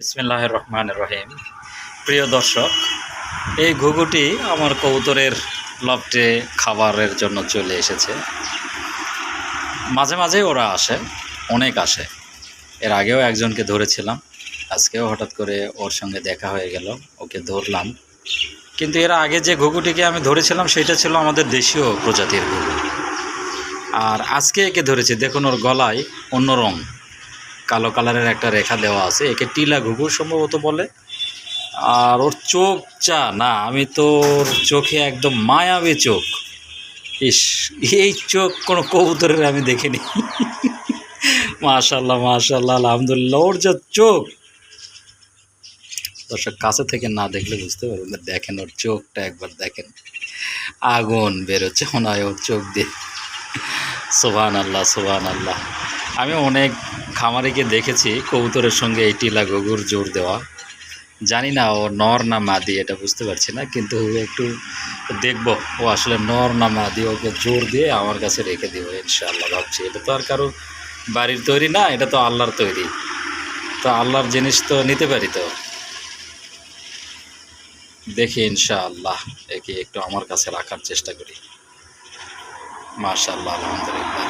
বিসমিল্লাহির রহমানির রহিম। প্রিয় দর্শক, এই ঘুঘুটি আমার কবুতরের লফটে খাবারের জন্য চলে এসেছে। মাঝে মাঝে ওরা আসে, অনেক আসে। এর আগেও একজনকে ধরেছিলাম, আজকেও হঠাৎ করে ওর সঙ্গে দেখা হয়ে গেল, ওকে ধরলাম। কিন্তু এর আগে যে ঘুঘুটিকে আমি ধরেছিলাম সেটা ছিল আমাদের দেশীয় প্রজাতির ঘুঘু। আর আজকে একে ধরেছি, দেখুন ওর গলায় অন্য রং, কালো কালারের একটা রেখা দেওয়া আছে। একে টিলা ঘুঘু সম্ভবত বলে। আর ওর চোখ চা না, আমি তো ওর চোখে একদম মায়াবী চোখ। ইস, এই চোখ কোনো কবুতরের আমি দেখিনি। মাশাল্লাহ মাশাল্লাহ, আলহামদুলিল্লাহ, ওর যে চোখ, দর্শক কাছে থেকে না দেখলে বুঝতে পারবেন না। দেখেন ওর চোখটা একবার দেখেন, আগুন বেরোচ্ছে মনে হয় ওর চোখ দিয়ে। সুবহান আল্লাহ সুবহান আল্লাহ। আমি অনেক খামারিকে দেখেছি কবুতরের সঙ্গে এই টিলা ঘুঘুর জোর দেওয়া। জানি না ও নর না মাদি, এটা বুঝতে পারছি না, কিন্তু একটু দেখব ও আসলে নর না মাদি। ওকে জোর দিয়ে আমার কাছে রেখে দিব ইনশাআল্লাহ। ভাবছি এটা তো আর কারো বাড়ির তৈরি না, এটা তো আল্লাহর তৈরি। তো আল্লাহর জিনিস তো নিতে পারি। তো দেখি ইনশাআল্লাহ একে একটু আমার কাছে রাখার চেষ্টা করি। মাশাআল্লাহ, আলহামদুলিল্লাহ।